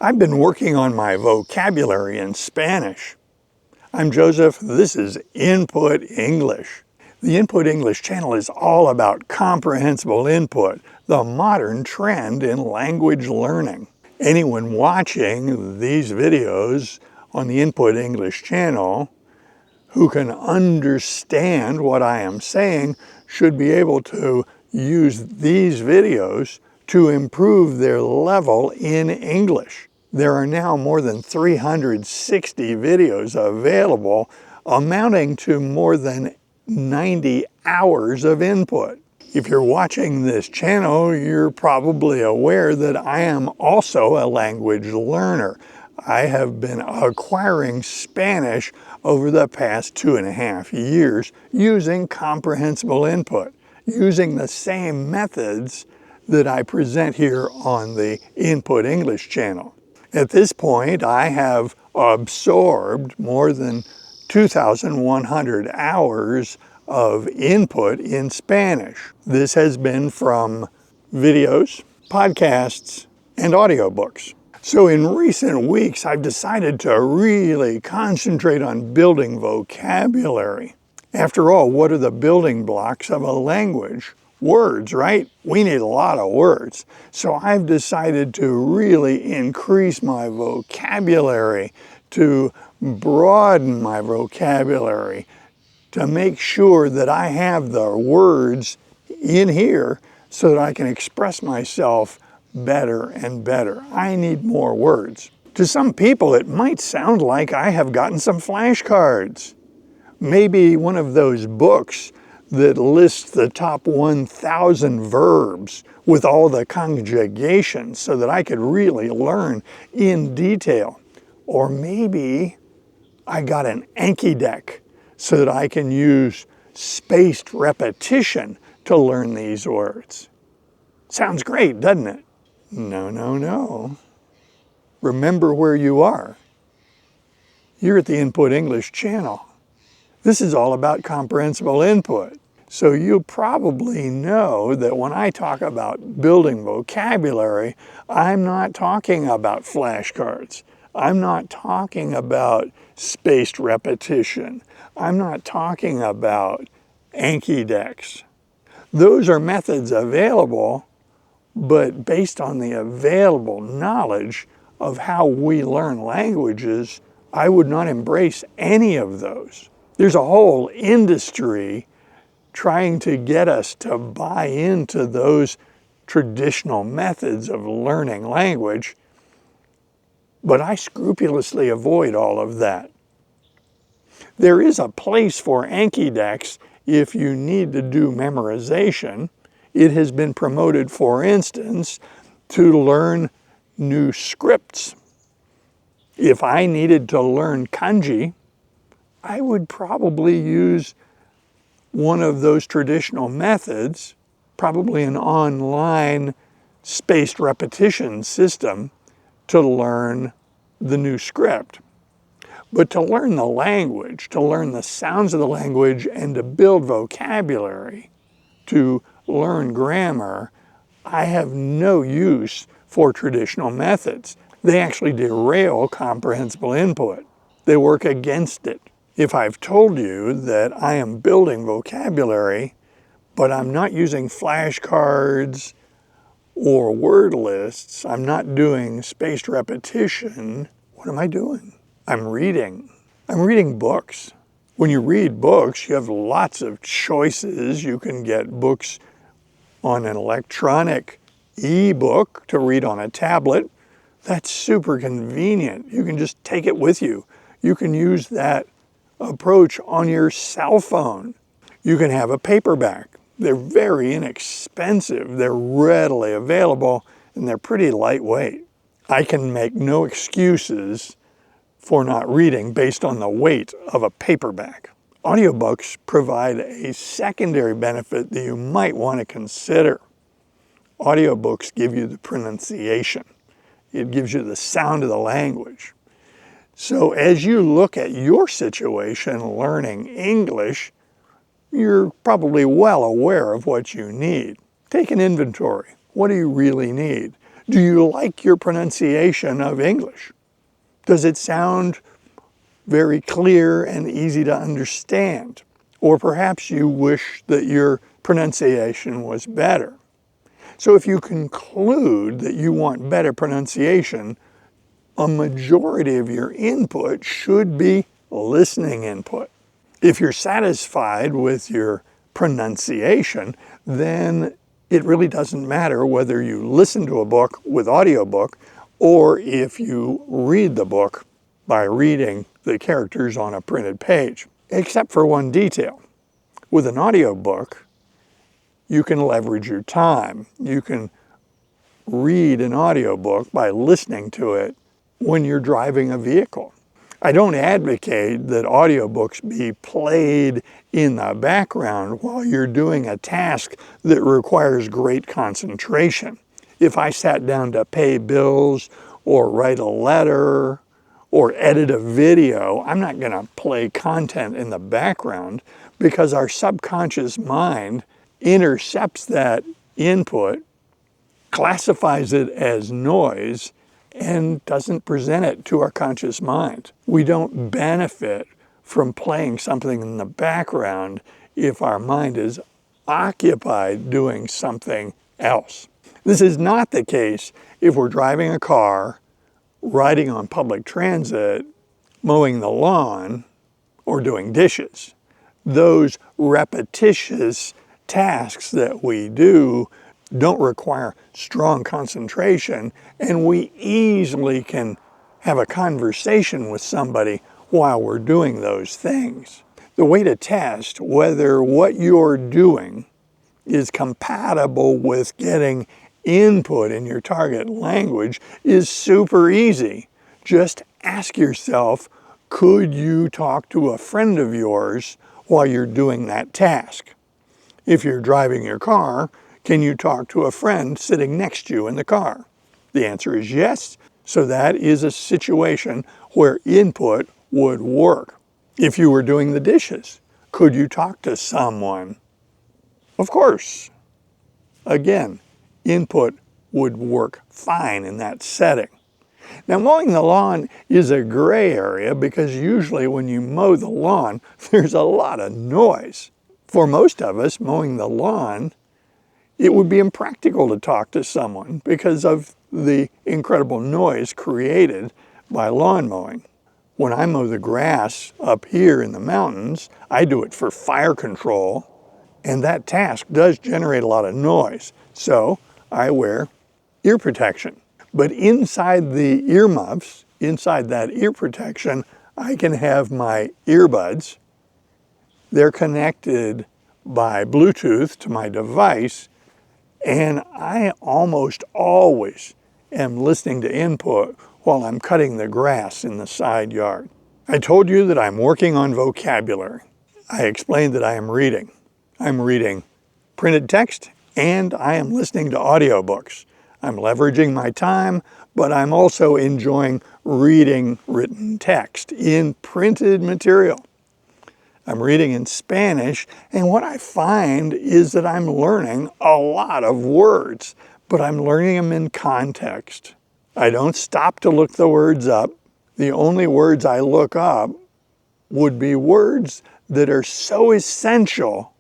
I've been working on my vocabulary in Spanish. I'm Joseph. This is Input English. The Input English channel is all about comprehensible input, the modern trend in language learning. Anyone watching these videos on the Input English channel who can understand what I am saying should be able to use these videos to improve their level in English. There are now more than 360 videos available, amounting to more than 90 hours of input. If you're watching this channel, you're probably aware that I am also a language learner. I have been acquiring Spanish over the past 2.5 years using comprehensible input, using the same methods that I present here on the Input English channel. At this point, I have absorbed more than 2,100 hours of input in Spanish. This has been from videos, podcasts, and audiobooks. So in recent weeks, I've decided to really concentrate on building vocabulary. After all, what are the building blocks of a language? Words, right? We need a lot of words. So I've decided to really increase my vocabulary, to broaden my vocabulary, to make sure that I have the words in here so that I can express myself better and better. I need more words. To some people, it might sound like I have gotten some flashcards. Maybe one of those books that lists the top 1,000 verbs with all the conjugations so that I could really learn in detail. Or maybe I got an Anki deck so that I can use spaced repetition to learn these words. Sounds great, doesn't it? No, no, no. Remember where you are. You're at the Input English channel. This is all about comprehensible input. So you probably know that when I talk about building vocabulary, I'm not talking about flashcards. I'm not talking about spaced repetition. I'm not talking about Anki decks. Those are methods available, but based on the available knowledge of how we learn languages, I would not embrace any of those. There's a whole industry trying to get us to buy into those traditional methods of learning language, but I scrupulously avoid all of that. There is a place for Anki decks if you need to do memorization. It has been promoted, for instance, to learn new scripts. If I needed to learn kanji, I would probably use one of those traditional methods, probably an online spaced repetition system, to learn the new script. But to learn the language, to learn the sounds of the language, and to build vocabulary, to learn grammar, I have no use for traditional methods. They actually derail comprehensible input. They work against it. If I've told you that I am building vocabulary, but I'm not using flashcards or word lists, I'm not doing spaced repetition, what am I doing? I'm reading. I'm reading books. When you read books, you have lots of choices. You can get books on an electronic e-book to read on a tablet. That's super convenient. You can just take it with you. You can use that approach on your cell phone. You can have a paperback. They're very inexpensive. They're readily available, and they're pretty lightweight. I can make no excuses for not reading based on the weight of a paperback. Audiobooks provide a secondary benefit that you might want to consider. Audiobooks give you the pronunciation. It gives you the sound of the language. So as you look at your situation learning English, you're probably well aware of what you need. Take an inventory. What do you really need? Do you like your pronunciation of English? Does it sound very clear and easy to understand? Or perhaps you wish that your pronunciation was better. So if you conclude that you want better pronunciation, a majority of your input should be listening input. If you're satisfied with your pronunciation, then it really doesn't matter whether you listen to a book with audiobook or if you read the book by reading the characters on a printed page, except for one detail. With an audiobook, you can leverage your time. You can read an audiobook by listening to it when you're driving a vehicle. I don't advocate that audiobooks be played in the background while you're doing a task that requires great concentration. If I sat down to pay bills or write a letter or edit a video, I'm not going to play content in the background because our subconscious mind intercepts that input, classifies it as noise, and doesn't present it to our conscious mind. We don't benefit from playing something in the background if our mind is occupied doing something else. This is not the case if we're driving a car, riding on public transit, mowing the lawn, or doing dishes. Those repetitious tasks that we do don't require strong concentration, and we easily can have a conversation with somebody while we're doing those things. The way to test whether what you're doing is compatible with getting input in your target language is super easy. Just ask yourself, could you talk to a friend of yours while you're doing that task? If you're driving your car, can you talk to a friend sitting next to you in the car? The answer is yes. So that is a situation where input would work. If you were doing the dishes, could you talk to someone? Of course. Again, input would work fine in that setting. Now, mowing the lawn is a gray area because usually when you mow the lawn, there's a lot of noise. For most of us, mowing the lawn, it would be impractical to talk to someone because of the incredible noise created by lawn mowing. When I mow the grass up here in the mountains, I do it for fire control, and that task does generate a lot of noise. So I wear ear protection. But inside the earmuffs, inside that ear protection, I can have my earbuds. They're connected by Bluetooth to my device, and I almost always am listening to input while I'm cutting the grass in the side yard. I told you that I'm working on vocabulary. I explained that I am reading. I'm reading printed text and I am listening to audiobooks. I'm leveraging my time, but I'm also enjoying reading written text in printed material. I'm reading in Spanish, and what I find is that I'm learning a lot of words, but I'm learning them in context. I don't stop to look the words up. The only words I look up would be words that are so essential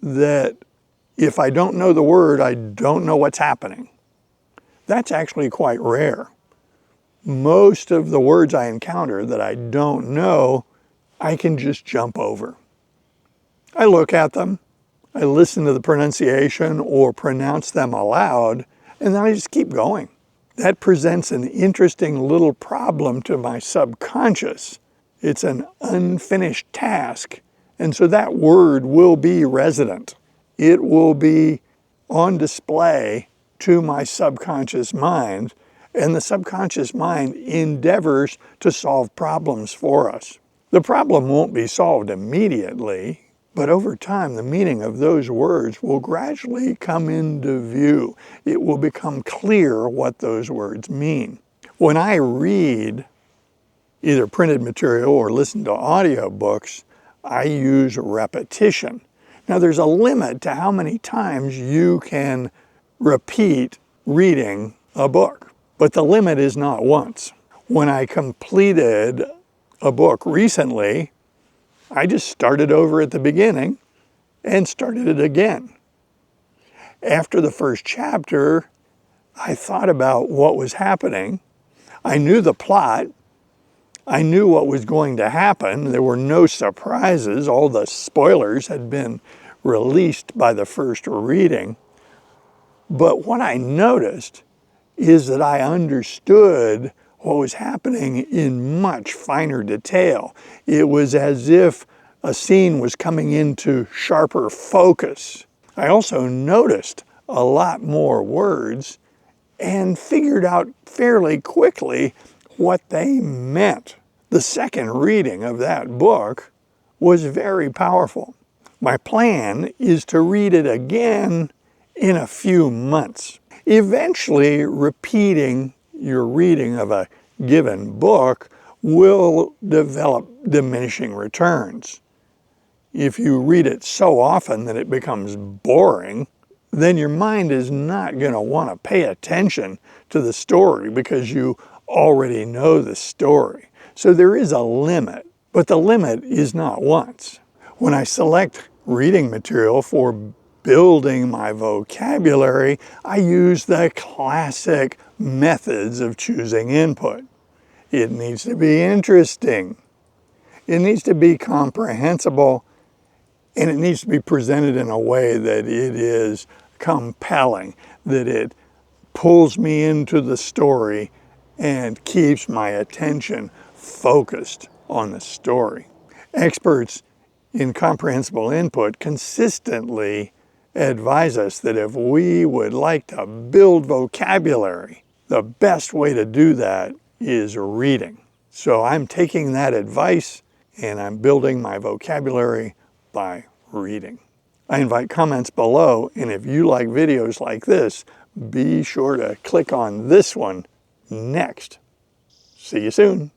that if I don't know the word, I don't know what's happening. That's actually quite rare. Most of the words I encounter that I don't know, I can just jump over. I look at them, I listen to the pronunciation or pronounce them aloud, and then I just keep going. That presents an interesting little problem to my subconscious. It's an unfinished task, and so that word will be resident. It will be on display to my subconscious mind, and the subconscious mind endeavors to solve problems for us. The problem won't be solved immediately, but over time the meaning of those words will gradually come into view. It will become clear what those words mean. When I read either printed material or listen to audiobooks, I use repetition. Now there's a limit to how many times you can repeat reading a book. But the limit is not once. When I completed a book recently, I just started over at the beginning and started it again. After the first chapter, I thought about what was happening. I knew the plot. I knew what was going to happen. There were no surprises. All the spoilers had been released by the first reading. But what I noticed is that I understood what was happening in much finer detail. It was as if a scene was coming into sharper focus. I also noticed a lot more words and figured out fairly quickly what they meant. The second reading of that book was very powerful. My plan is to read it again in a few months. Eventually, repeating your reading of a given book will develop diminishing returns. If you read it so often that it becomes boring, then your mind is not going to want to pay attention to the story because you already know the story. So there is a limit, but the limit is not once. When I select reading material for building my vocabulary, I use the classic methods of choosing input. It needs to be interesting. It needs to be comprehensible, and it needs to be presented in a way that it is compelling, that it pulls me into the story and keeps my attention focused on the story. Experts in comprehensible input consistently advise us that if we would like to build vocabulary, the best way to do that is reading. So I'm taking that advice and I'm building my vocabulary by reading. I invite comments below, and if you like videos like this, be sure to click on this one next. See you soon.